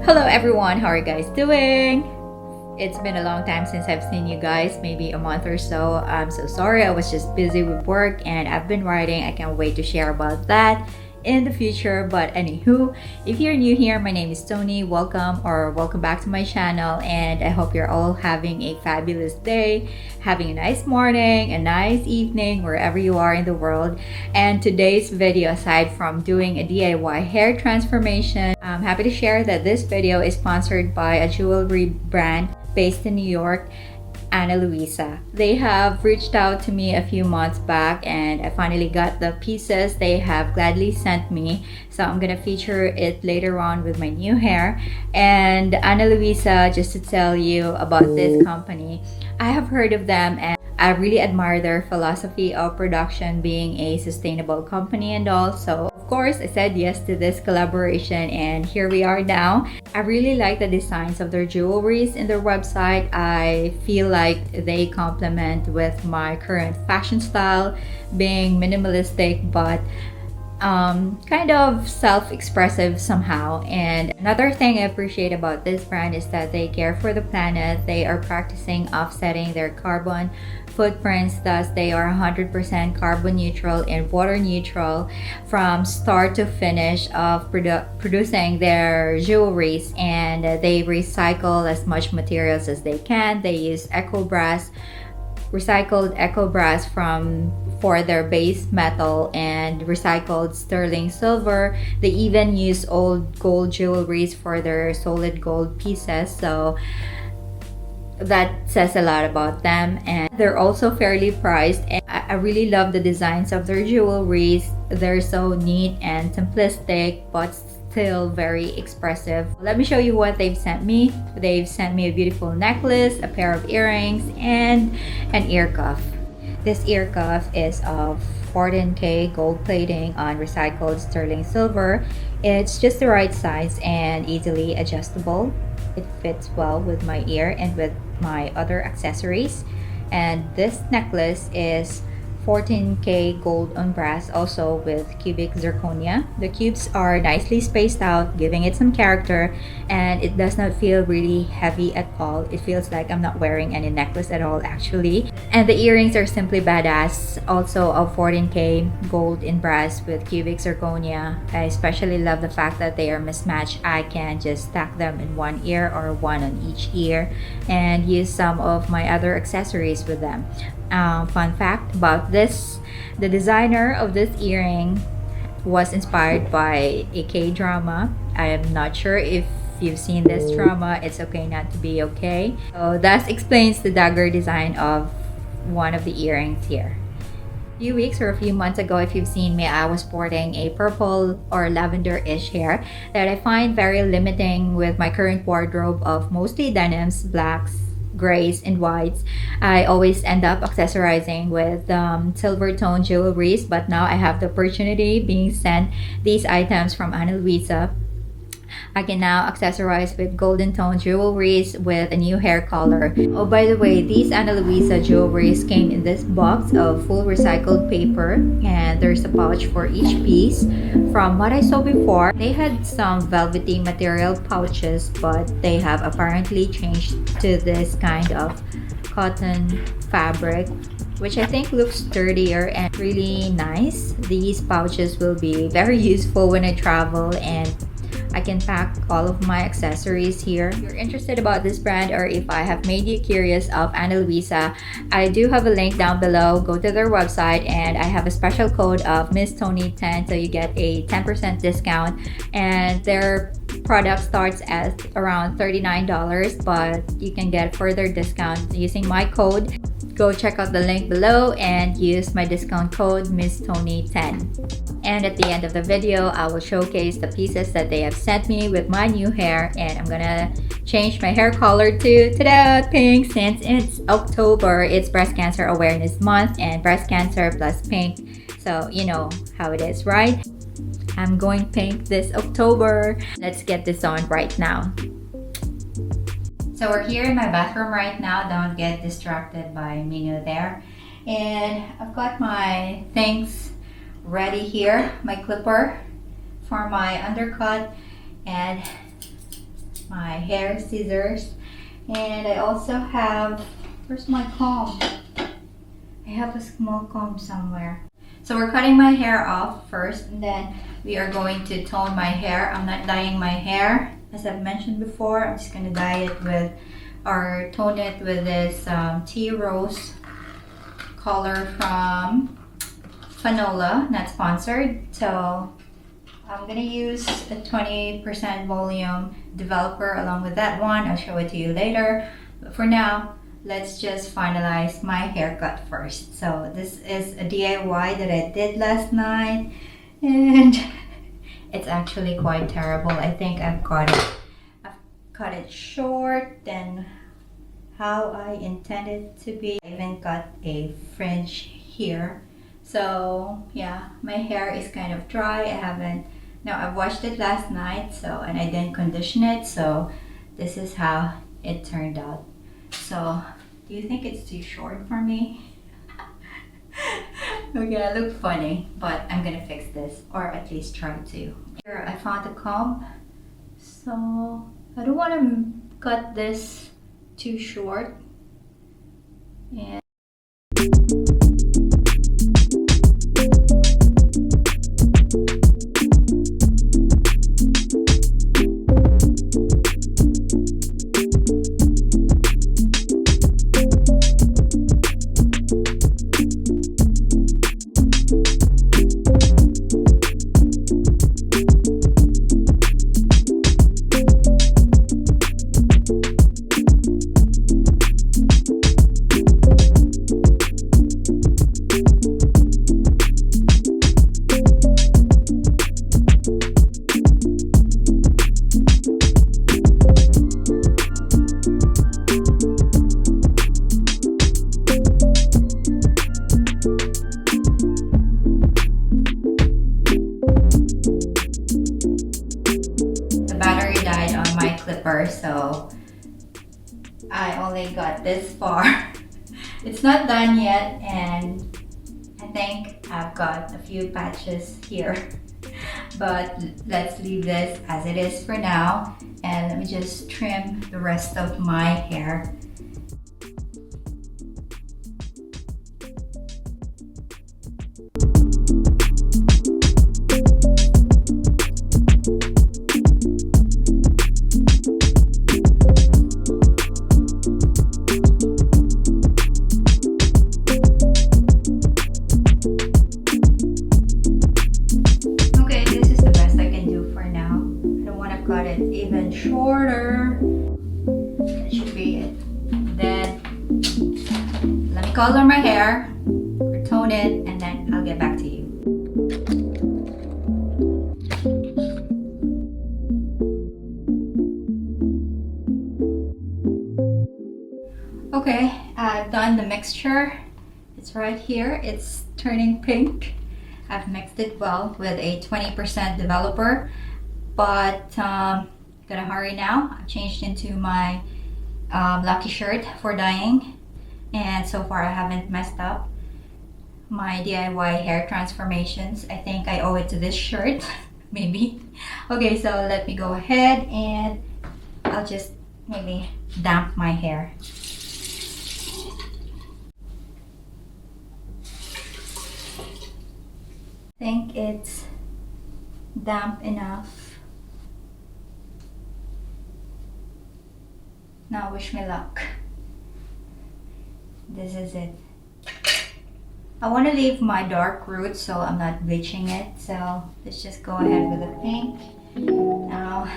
Hello everyone, how are you guys doing? It's been a long time since I've seen you guys, maybe a month or so. I'm so sorry, I was just busy with work and I've been writing. I can't wait to share about that in the future. But anywho, if you're new here, my name is Tony. Welcome back to my channel, and I hope you're all having a fabulous day, having a nice morning, a nice evening, wherever you are in the world. And today's video, aside from doing a DIY hair transformation, I'm happy to share that this video is sponsored by a jewelry brand based in New York, Luisa. They have reached out to me a few months back and I finally got the pieces they have gladly sent me. So I'm gonna feature it later on with my new hair. And Luisa, just to tell you about this company, I have heard of them and I really admire their philosophy of production being a sustainable company and all. So of course, I said yes to this collaboration and here we are now. I really like the designs of their jewelries in their website. I feel like they complement with my current fashion style, being minimalistic but kind of self-expressive somehow. And another thing I appreciate about this brand is that they care for the planet. They are practicing offsetting their carbon footprints, thus they are 100% carbon neutral and water neutral from start to finish of producing their jewelries, and they recycle as much materials as they can. They use recycled eco brass for their base metal and recycled sterling silver. They even use old gold jewelries for their solid gold pieces, so that says a lot about them. And they're also fairly priced, and I really love the designs of their jewelries. They're so neat and simplistic but still very expressive. Let me show you what they've sent me. They've sent me a beautiful necklace, a pair of earrings, and an ear cuff. This ear cuff is of 14K gold plating on recycled sterling silver. It's just the right size and easily adjustable. It fits well with my ear and with my other accessories. And this necklace is 14K gold on brass, also with cubic zirconia. The cubes are nicely spaced out, giving it some character, and it does not feel really heavy at all. It feels like I'm not wearing any necklace at all actually. And the earrings are simply badass, also of 14K gold in brass with cubic zirconia. I especially love the fact that they are mismatched. I can just stack them in one ear or one on each ear and use some of my other accessories with them. Fun fact about this, the designer of this earring was inspired by a K-drama. I am not sure if you've seen this drama. It's okay not to be okay. So that explains the dagger design of one of the earrings here. A few weeks or a few months ago, if you've seen me, I was sporting a purple or lavender-ish hair that I find very limiting with my current wardrobe of mostly denims, blacks, grays, and whites. I always end up accessorizing with silver tone jewelries, but now I have the opportunity being sent these items from Luisa. I can now accessorize with golden tone jewelries with a new hair color. Oh, by the way, these Luisa jewelries came in this box of full recycled paper, and there's a pouch for each piece. From what I saw before, they had some velvety material pouches, but they have apparently changed to this kind of cotton fabric, which I think looks sturdier and really nice. These pouches will be very useful when I travel, and I can pack all of my accessories here. If you're interested about this brand, or if I have made you curious of Luisa, I do have a link down below. Go to their website and I have a special code of Miss Tony 10, so you get a 10% discount, and their product starts at around $39, but you can get further discount using my code. Go check out the link below and use my discount code Miss Tony 10. And at the end of the video, I will showcase the pieces that they have sent me with my new hair, and I'm gonna change my hair color to pink, since it's October. It's Breast Cancer Awareness Month and breast cancer plus pink, so you know how it is, right? I'm going pink this October. Let's get this on right now. So we're here in my bathroom right now. Don't get distracted by Minu there. And I've got my things ready here, my clipper for my undercut, and my hair scissors, and I also have, where's my comb? I have a small comb somewhere. So we're cutting my hair off first, and then we are going to tone my hair. I'm not dyeing my hair, as I've mentioned before. I'm just gonna dye it with, or tone it with this tea rose color from Fanola, not sponsored. So I'm gonna use a 20% volume developer along with that one. I'll show it to you later. But for now, let's just finalize my haircut first. So this is a DIY that I did last night, and it's actually quite terrible. I think I've cut it short than how I intended it to be. I even got a fringe here. So yeah, my hair is kind of dry. I've washed it last night, and I didn't condition it, so this is how it turned out. So, do you think it's too short for me? Okay, I look funny, but I'm gonna fix this, or at least try to. Here, I found a comb, so I don't want to cut this too short. And clipper, so I only got this far. It's not done yet, and I think I've got a few patches here, but let's leave this as it is for now, and let me just trim the rest of my hair. Got it even shorter. That should be it. Then let me color my hair or tone it, and then I'll get back to you. Okay, I've done the mixture. It's right here. It's turning pink. I've mixed it well with a 20% developer. But gotta hurry now. I've changed into my lucky shirt for dyeing, and so far I haven't messed up my DIY hair transformations. I think I owe it to this shirt, maybe. Okay, so let me go ahead and I'll just maybe damp my hair. I think it's damp enough. Now wish me luck. This is it. I want to leave my dark roots, so I'm not bleaching it. So let's just go ahead with the pink. Now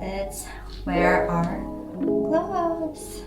let's wear our gloves.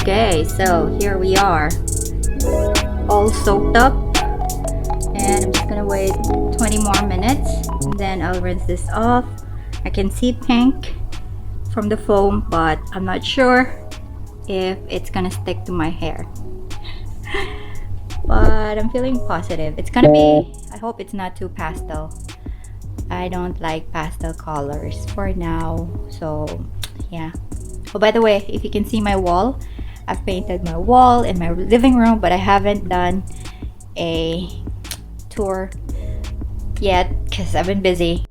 Okay, so here we are, all soaked up, and I'm just gonna wait 20 more minutes, and then I'll rinse this off. I can see pink from the foam, but I'm not sure if it's gonna stick to my hair. But I'm feeling positive. It's gonna be, I hope it's not too pastel. I don't like pastel colors for now. So yeah. Oh, by the way, if you can see my wall, I've painted my wall in my living room, but I haven't done a tour yet because I've been busy.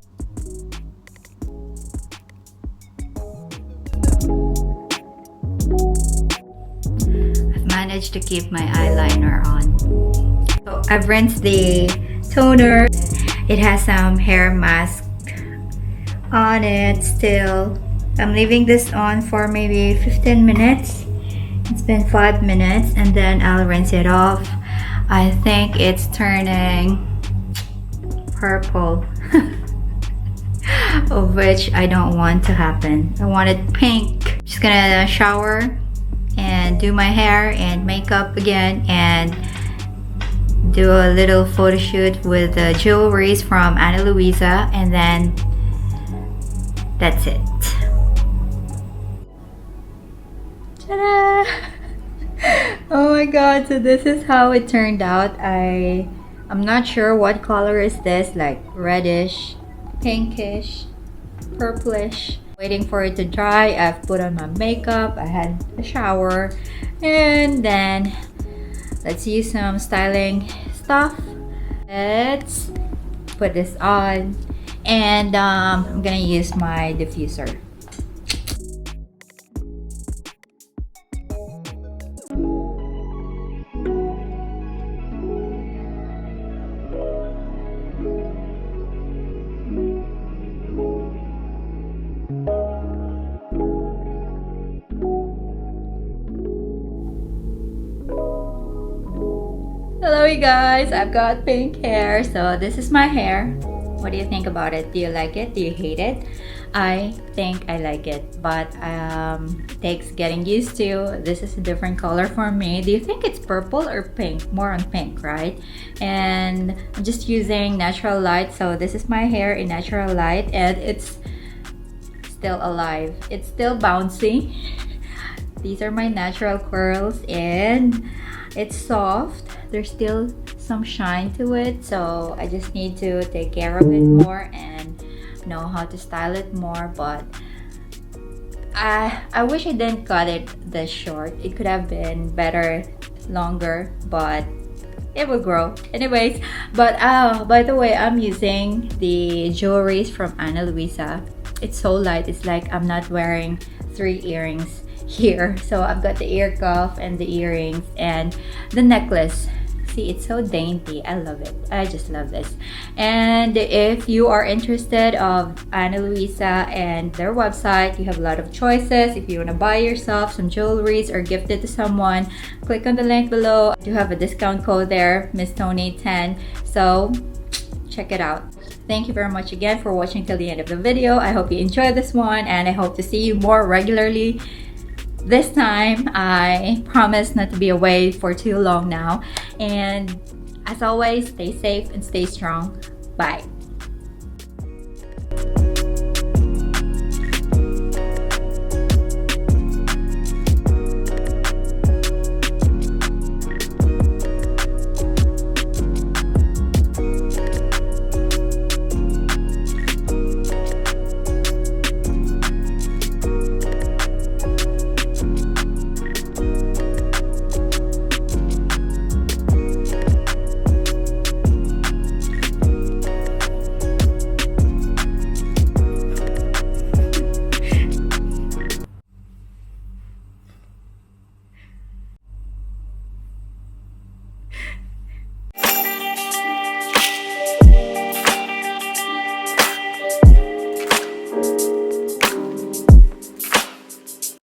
I've managed to keep my eyeliner on. So I've rinsed the toner. It has some hair mask on it still. I'm leaving this on for maybe 15 minutes. It's been 5 minutes and then I'll rinse it off. I think it's turning purple, of which I don't want to happen. I want it pink. Just gonna shower and do my hair and makeup again and do a little photo shoot with the jewelries from Luisa, and then that's it. Ta-da! Oh my god, so this is how it turned out. I'm not sure what color is this, like reddish, pinkish, purplish. Waiting for it to dry. I've put on my makeup, I had a shower, and then let's use some styling stuff. Let's put this on, and I'm gonna use my diffuser. Hello you guys, I've got pink hair, so this is my hair. What do you think about it? Do you like it? Do you hate it? I think I like it, but it takes getting used to. This is a different color for me. Do you think it's purple or pink? More on pink, right? And I'm just using natural light, so this is my hair in natural light, and it's still alive. It's still bouncy. These are my natural curls, and it's soft. There's still some shine to it, so I just need to take care of it more and know how to style it more. But I wish I didn't cut it this short. It could have been better longer, but it will grow anyways. But by the way, I'm using the jewelries from Luisa. It's so light, it's like I'm not wearing 3 earrings here. So I've got the ear cuff and the earrings and the necklace. See, it's so dainty. I love it. I just love this. And if you are interested of Luisa and their website, you have a lot of choices. If you want to buy yourself some jewelries or gift it to someone, click on the link below. I do have a discount code there, Miss Tony 10. So check it out. Thank you very much again for watching till the end of the video. I hope you enjoyed this one, and I hope to see you more regularly. This time, I promise not to be away for too long now. And as always, stay safe and stay strong. Bye.